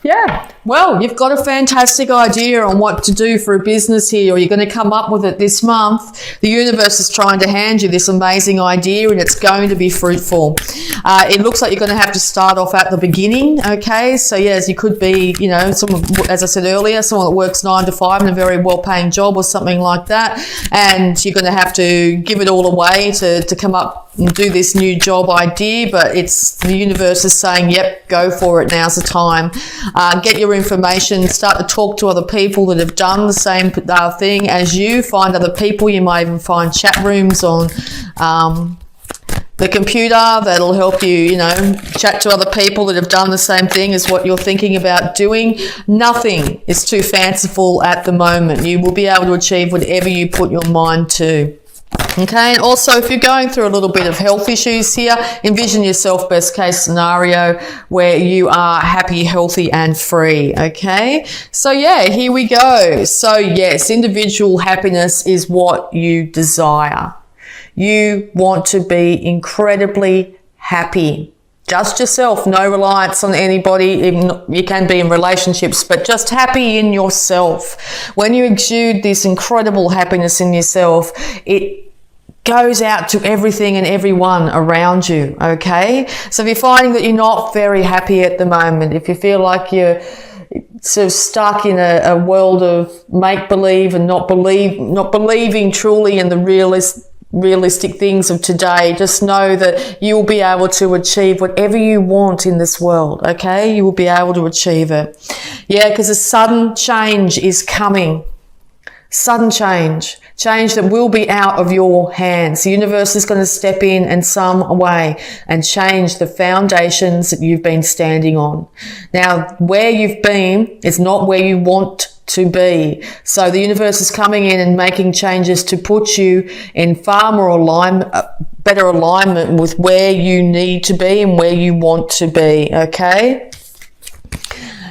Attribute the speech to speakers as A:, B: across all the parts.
A: Yeah, well, you've got a fantastic idea on what to do for a business here, or you're going to come up with it this month. The universe is trying to hand you this amazing idea, and it's going to be fruitful. It looks like you're going to have to start off at the beginning, okay? So, yes, you could be, you know, someone, as I said earlier, someone that works 9 to 5 in a very well-paying job or something like that, and you're going to have to give it all away to come up and do this new job idea, but it's the universe is saying, yep, go for it, now's the time. Get your information, start to talk to other people that have done the same thing as you, find other people. You might even find chat rooms on the computer that'll help you, you know, chat to other people that have done the same thing as what you're thinking about doing. Nothing is too fanciful at the moment. You will be able to achieve whatever you put your mind to. Okay, and also if you're going through a little bit of health issues here, envision yourself best case scenario where you are happy, healthy and free. Okay, so yeah, here we go. So yes, individual happiness is what you desire. You want to be incredibly happy. Just yourself, no reliance on anybody. You can be in relationships, but just happy in yourself. When you exude this incredible happiness in yourself, it goes out to everything and everyone around you, okay? So if you're finding that you're not very happy at the moment, if you feel like you're sort of stuck in a world of make-believe and not believing truly in the realistic things of today, just know that you will be able to achieve whatever you want in this world, okay? You will be able to achieve it. Yeah, because a sudden change is coming. Sudden change that will be out of your hands. The universe is going to step in some way and change the foundations that you've been standing on. Now, where you've been is not where you want to be. So the universe is coming in and making changes to put you in far more better alignment with where you need to be and where you want to be, okay?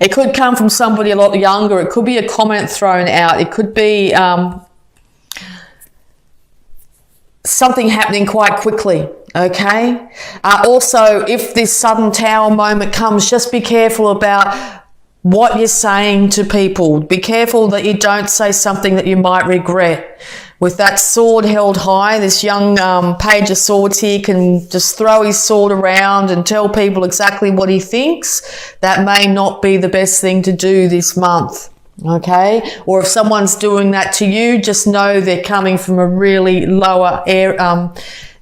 A: It could come from somebody a lot younger. It could be a comment thrown out. It could be something happening quite quickly, okay? Also, if this sudden tower moment comes, just be careful about what you're saying to people. Be careful that you don't say something that you might regret. With that sword held high, this young page of swords here can just throw his sword around and tell people exactly what he thinks. That may not be the best thing to do this month, okay? Or if someone's doing that to you, just know they're coming from a really lower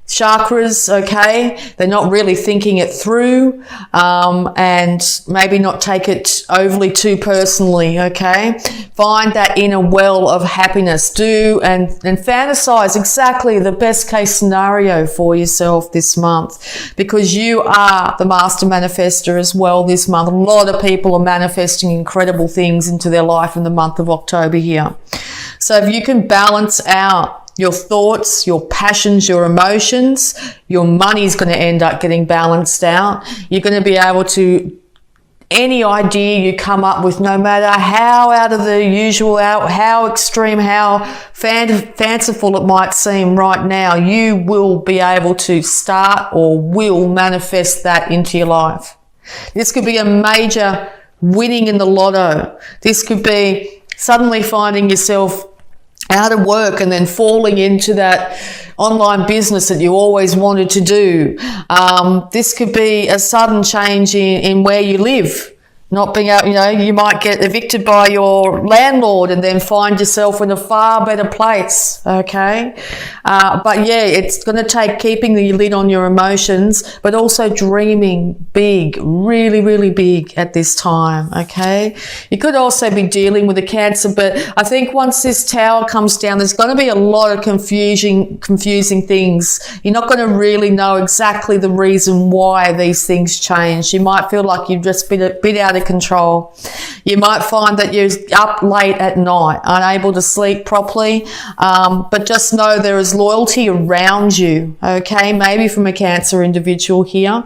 A: chakras, okay? They're not really thinking it through, and maybe not take it overly too personally, okay? Find that inner well of happiness. Do and fantasize exactly the best case scenario for yourself this month, because you are the master manifester as well this month. A lot of people are manifesting incredible things into their life in the month of October here. So if you can balance out your thoughts, your passions, your emotions, your money's going to end up getting balanced out. You're going to be able to, any idea you come up with, no matter how out of the usual, how extreme, how fanciful it might seem right now, you will be able to start or will manifest that into your life. This could be a major winning in the lotto. This could be suddenly finding yourself out of work and then falling into that online business that you always wanted to do. This could be a sudden change in where you live. Not being able, you might get evicted by your landlord and then find yourself in a far better place, okay? But yeah, it's going to take keeping the lid on your emotions, but also dreaming big, really, really big at this time, okay? You could also be dealing with a Cancer, but I think once this tower comes down, there's going to be a lot of confusing things. You're not going to really know exactly the reason why these things change. You might feel like you've just been a bit out of control. You might find that you're up late at night, unable to sleep properly, but just know there is loyalty around you, okay? Maybe from a Cancer individual here.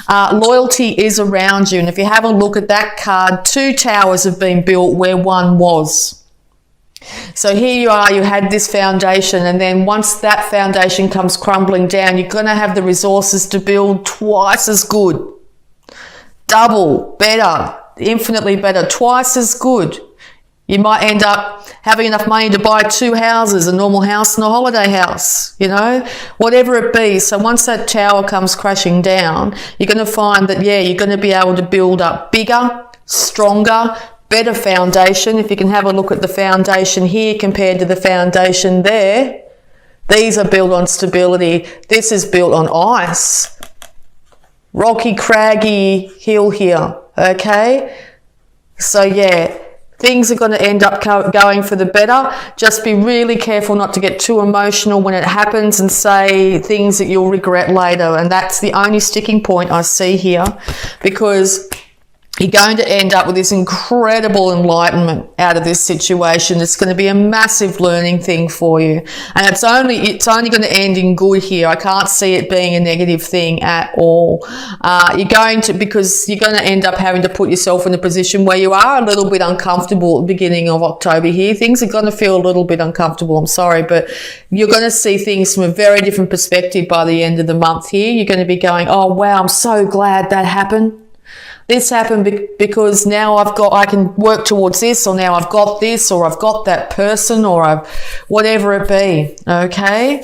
A: Loyalty is around you, and if you have a look at that card, 2 towers have been built where one was. So here you are, you had this foundation, and then once that foundation comes crumbling down, you're going to have the resources to build twice as good, double, better, infinitely better, twice as good. You might end up having enough money to buy 2 houses, a normal house and a holiday house, you know, whatever it be. So once that tower comes crashing down, you're going to find that, yeah, you're going to be able to build up bigger, stronger, better foundation. If you can have a look at the foundation here compared to the foundation there, these are built on stability. This is built on ice. Rocky, craggy hill here, okay? So, yeah. Things are going to end up going for the better. Just be really careful not to get too emotional when it happens and say things that you'll regret later. And that's the only sticking point I see here, because you're going to end up with this incredible enlightenment out of this situation. It's going to be a massive learning thing for you. And it's only going to end in good here. I can't see it being a negative thing at all. Because you're going to end up having to put yourself in a position where you are a little bit uncomfortable at the beginning of October here. Things are going to feel a little bit uncomfortable. I'm sorry, but you're going to see things from a very different perspective by the end of the month here. You're going to be going, oh, wow, I'm so glad that happened. This happened because now I can work towards this, or now I've got this, or I've got that person, or whatever it be, okay?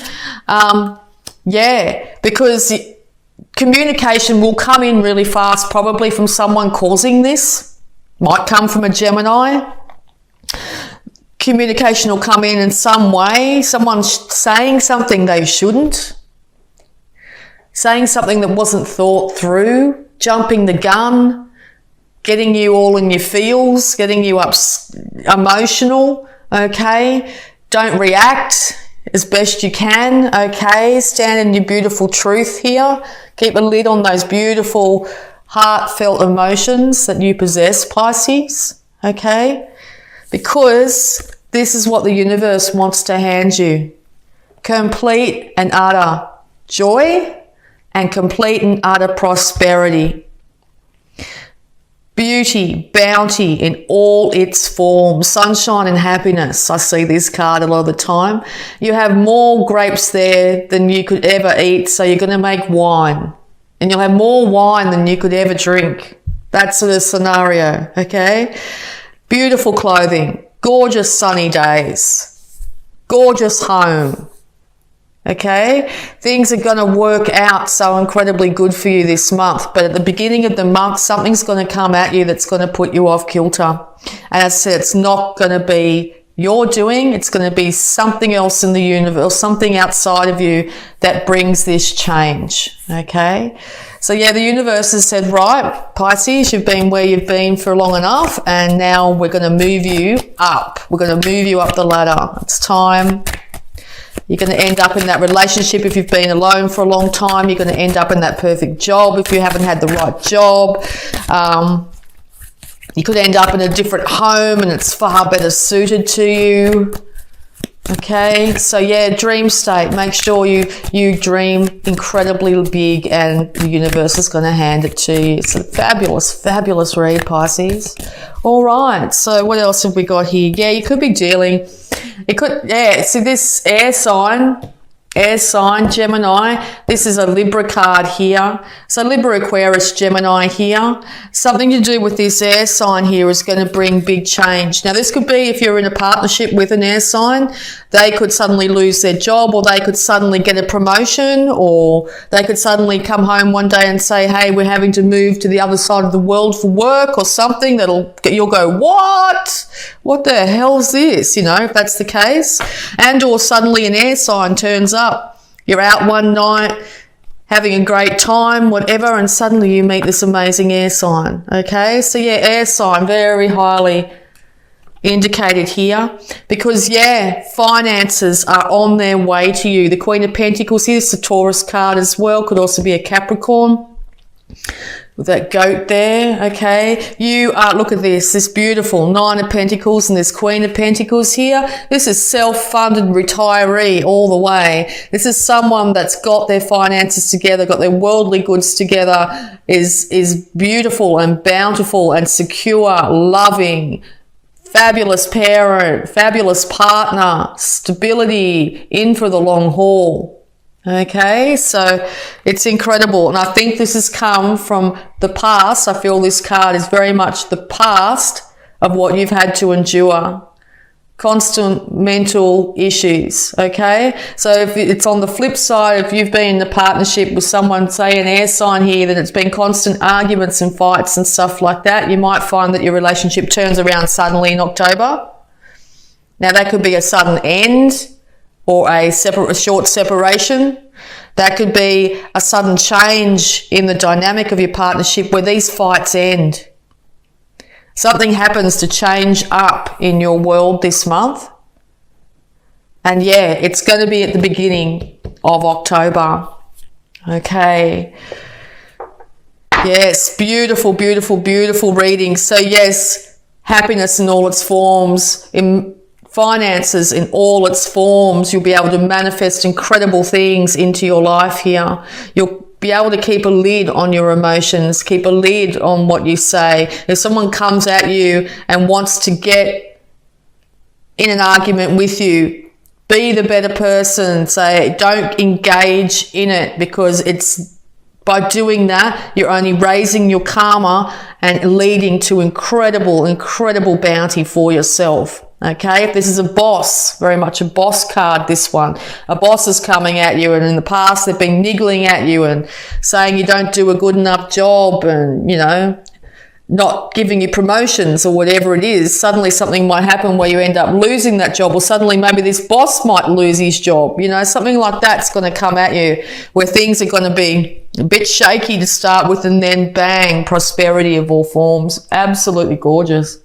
A: Yeah, because communication will come in really fast, probably from someone causing this. Might come from a Gemini. Communication will come in some way, someone saying something they shouldn't, saying something that wasn't thought through, jumping the gun, getting you all in your feels, getting you up emotional, okay? Don't react as best you can, okay? Stand in your beautiful truth here. Keep a lid on those beautiful, heartfelt emotions that you possess, Pisces, okay? Because this is what the universe wants to hand you. Complete and utter joy and complete and utter prosperity. Beauty, bounty in all its forms, sunshine and happiness. I see this card a lot of the time. You have more grapes there than you could ever eat, so you're going to make wine. And you'll have more wine than you could ever drink. That sort of scenario, okay? Beautiful clothing, gorgeous sunny days, gorgeous home. Okay, things are going to work out so incredibly good for you this month, but at the beginning of the month, something's going to come at you that's going to put you off kilter. And as I said, it's not going to be your doing, it's going to be something else in the universe, something outside of you that brings this change. Okay, so yeah, the universe has said, right, Pisces, you've been where you've been for long enough, and now we're going to move you up. We're going to move you up the ladder. It's time. You're going to end up in that relationship if you've been alone for a long time. You're going to end up in that perfect job if you haven't had the right job. You could end up in a different home and it's far better suited to you. Okay, so yeah, dream state. Make sure you dream incredibly big and the universe is going to hand it to you. It's a fabulous, fabulous read, Pisces. All right, so what else have we got here? Yeah, you could be dealing... see this air sign, Gemini. This is a Libra card here. So Libra, Aquarius, Gemini here. Something to do with this air sign here is going to bring big change. Now, this could be if you're in a partnership with an air sign, they could suddenly lose their job, or they could suddenly get a promotion, or they could suddenly come home one day and say, hey, we're having to move to the other side of the world for work or something. You'll go, what? What the hell's this? You know, if that's the case. And or suddenly an air sign turns up. You're out one night having a great time, whatever, and suddenly you meet this amazing air sign. Okay, so yeah, air sign, very highly indicated here, because yeah, finances are on their way to you. The Queen of Pentacles, here's the Taurus card as well, could also be a Capricorn with that goat there. Okay, you are, look at this beautiful Nine of Pentacles and this Queen of Pentacles here. This is self-funded retiree all the way. This is someone that's got their finances together, got their worldly goods together, is beautiful and bountiful and secure, loving, fabulous parent, fabulous partner, stability, in for the long haul. Okay, so it's incredible. And I think this has come from the past. I feel this card is very much the past of what you've had to endure. Constant mental issues, okay? So if it's on the flip side, if you've been in a partnership with someone, say an air sign here, that it's been constant arguments and fights and stuff like that, you might find that your relationship turns around suddenly in October. Now, that could be a sudden end or a short separation. That could be a sudden change in the dynamic of your partnership where these fights end. Something happens to change up in your world this month. And yeah, it's going to be at the beginning of October. Okay. Yes, beautiful, beautiful, beautiful reading. So yes, happiness in all its forms, in finances in all its forms. You'll be able to manifest incredible things into your life here. You'll be able to keep a lid on your emotions, keep a lid on what you say. If someone comes at you and wants to get in an argument with you, be the better person. Say, don't engage in it, because it's by doing that, you're only raising your karma and leading to incredible, incredible bounty for yourself. Okay, if this is a boss, very much a boss card, this one. A boss is coming at you, and in the past they've been niggling at you and saying you don't do a good enough job and, you know, not giving you promotions or whatever it is. Suddenly something might happen where you end up losing that job, or suddenly maybe this boss might lose his job. You know, something like that's going to come at you where things are going to be a bit shaky to start with, and then bang, prosperity of all forms. Absolutely gorgeous.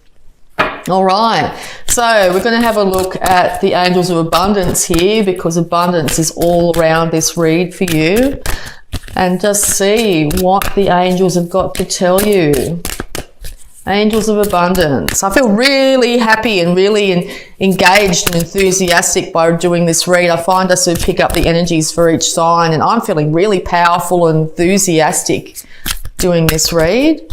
A: All right, so we're going to have a look at the angels of abundance here, because abundance is all around this read for you, and just see what the angels have got to tell you. Angels of abundance. I feel really happy and really engaged and enthusiastic by doing this read. I find us to pick up the energies for each sign, and I'm feeling really powerful and enthusiastic doing this read.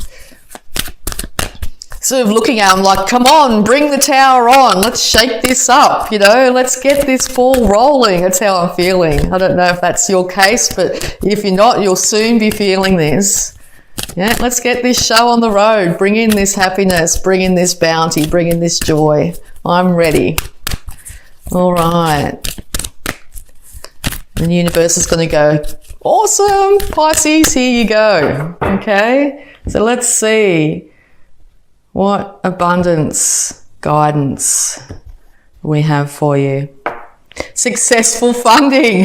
A: Sort of looking at them like, come on, bring the tower on. Let's shake this up, you know. Let's get this ball rolling. That's how I'm feeling. I don't know if that's your case, but if you're not, you'll soon be feeling this. Yeah, let's get this show on the road. Bring in this happiness. Bring in this bounty. Bring in this joy. I'm ready. All right. The universe is going to go, awesome, Pisces, here you go. Okay, so let's see what abundance guidance we have for you. Successful funding.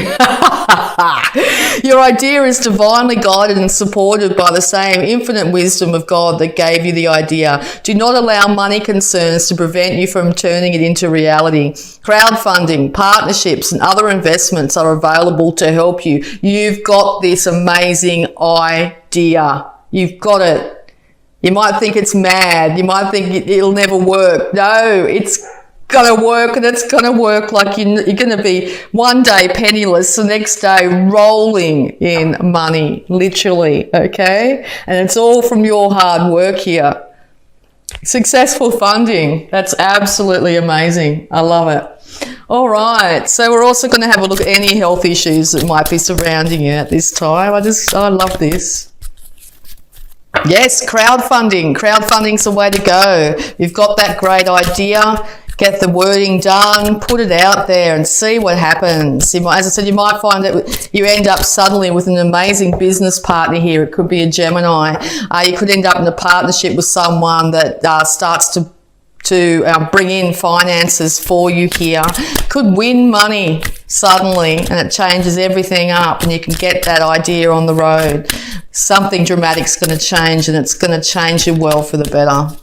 A: Your idea is divinely guided and supported by the same infinite wisdom of God that gave you the idea. Do not allow money concerns to prevent you from turning it into reality. Crowdfunding, partnerships, and other investments are available to help you. You've got this amazing idea. You've got it. You might think it's mad. You might think it'll never work. No, it's gonna work, and it's gonna work like you're gonna be one day penniless, the next day rolling in money, literally, okay? And it's all from your hard work here. Successful funding. That's absolutely amazing. I love it. All right, so we're also going to have a look at any health issues that might be surrounding you at this time. I love this. Yes, crowdfunding. Crowdfunding's the way to go. You've got that great idea. Get the wording done, put it out there and see what happens. As I said, you might find that you end up suddenly with an amazing business partner here. It could be a Gemini. You could end up in a partnership with someone that starts to bring in finances for you here. Could win money suddenly, and it changes everything up, and you can get that idea on the road. Something dramatic's going to change, and it's going to change your world for the better.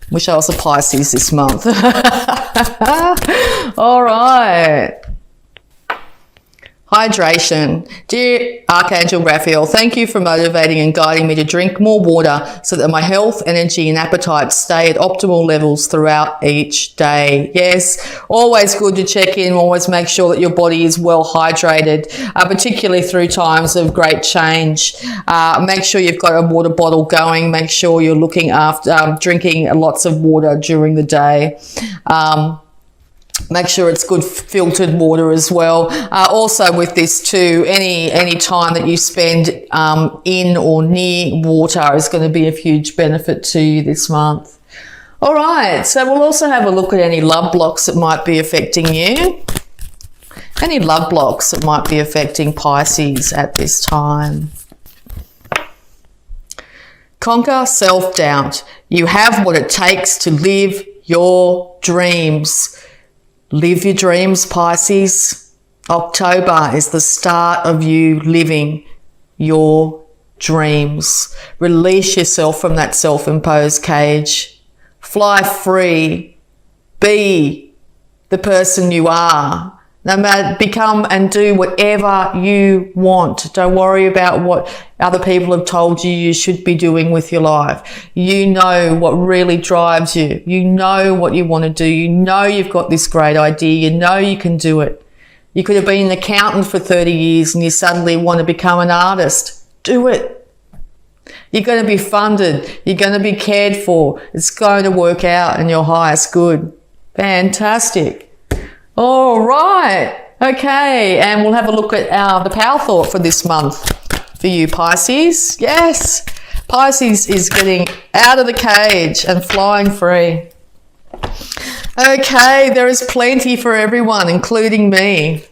A: Wish I was a Pisces this month. All right. Hydration. Dear Archangel Raphael, thank you for motivating and guiding me to drink more water so that my health, energy and appetite stay at optimal levels throughout each day. Yes, always good to check in, always make sure that your body is well hydrated, particularly through times of great change. Make sure you've got a water bottle going. Make sure you're looking after drinking lots of water during the day. Make sure it's good filtered water as well. Also with this too, any time that you spend in or near water is going to be of huge benefit to you this month. All right, so we'll also have a look at any love blocks that might be affecting you. Any love blocks that might be affecting Pisces at this time. Conquer self-doubt. You have what it takes to live your dreams. Live your dreams, Pisces. October is the start of you living your dreams. Release yourself from that self-imposed cage. Fly free. Be the person you are. No matter, become and do whatever you want. Don't worry about what other people have told you you should be doing with your life. You know what really drives you. You know what you want to do. You know you've got this great idea. You know you can do it. You could have been an accountant for 30 years and you suddenly want to become an artist. Do it. You're going to be funded. You're going to be cared for. It's going to work out in your highest good. Fantastic. All right. Okay. And we'll have a look at the power thought for this month for you, Pisces. Yes. Pisces is getting out of the cage and flying free. Okay. There is plenty for everyone, including me.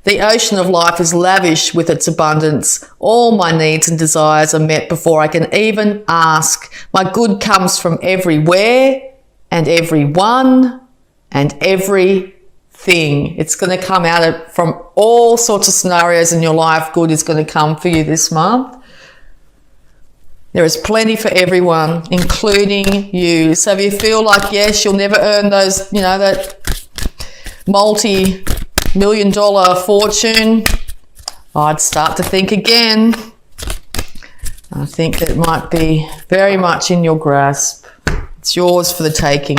A: The ocean of life is lavish with its abundance. All my needs and desires are met before I can even ask. My good comes from everywhere and everyone and everything. It's going to come out from all sorts of scenarios in your life. Good is going to come for you this month. There is plenty for everyone, including you. So if you feel like, yes, you'll never earn those, that multi-million-dollar fortune, I'd start to think again. I think it might be very much in your grasp. It's yours for the taking.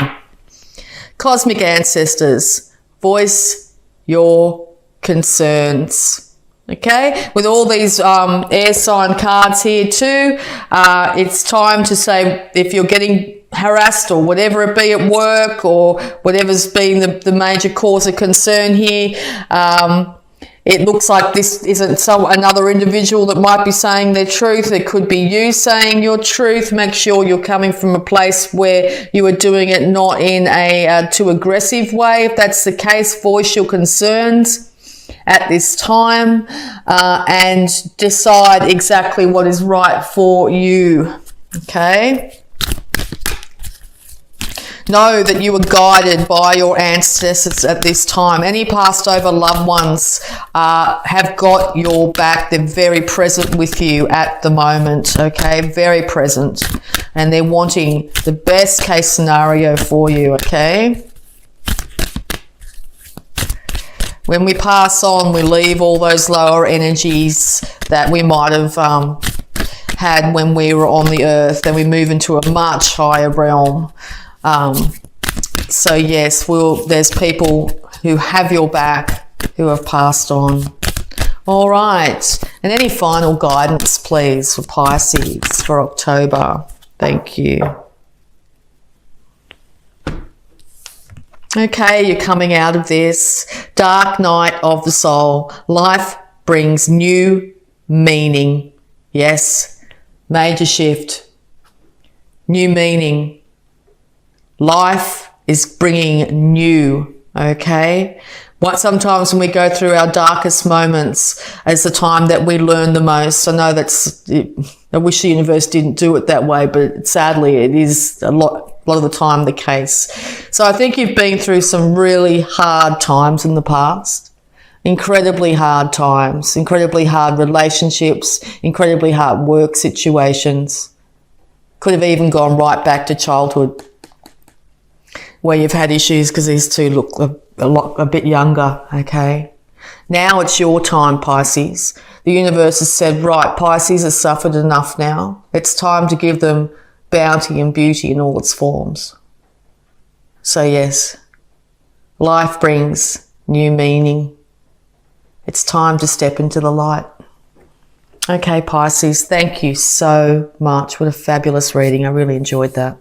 A: Cosmic ancestors, voice your concerns. Okay, with all these air sign cards here too, it's time to say if you're getting harassed or whatever it be at work or whatever's been the major cause of concern here, it looks like this isn't another individual that might be saying their truth. It could be you saying your truth. Make sure you're coming from a place where you are doing it not in a too aggressive way. If that's the case, voice your concerns at this time and decide exactly what is right for you. Okay? Know that you are guided by your ancestors at this time. Any passed over loved ones have got your back. They're very present with you at the moment, okay? Very present. And they're wanting the best case scenario for you, okay? When we pass on, we leave all those lower energies that we might have had when we were on the earth. Then we move into a much higher realm. So yes, there's people who have your back who have passed on. All right. And any final guidance, please, for Pisces for October? Thank you. Okay, you're coming out of this dark night of the soul. Life brings new meaning. Yes, major shift. New meaning. Life is bringing new, okay? Sometimes when we go through our darkest moments is the time that we learn the most. I know I wish the universe didn't do it that way, but sadly it is a lot of the time the case. So I think you've been through some really hard times in the past. Incredibly hard times, incredibly hard relationships, incredibly hard work situations. Could have even gone right back to childhood, where you've had issues because these two look a bit younger, okay? Now it's your time, Pisces. The universe has said, right, Pisces has suffered enough now. It's time to give them bounty and beauty in all its forms. So yes, life brings new meaning. It's time to step into the light. Okay, Pisces, thank you so much. What a fabulous reading. I really enjoyed that.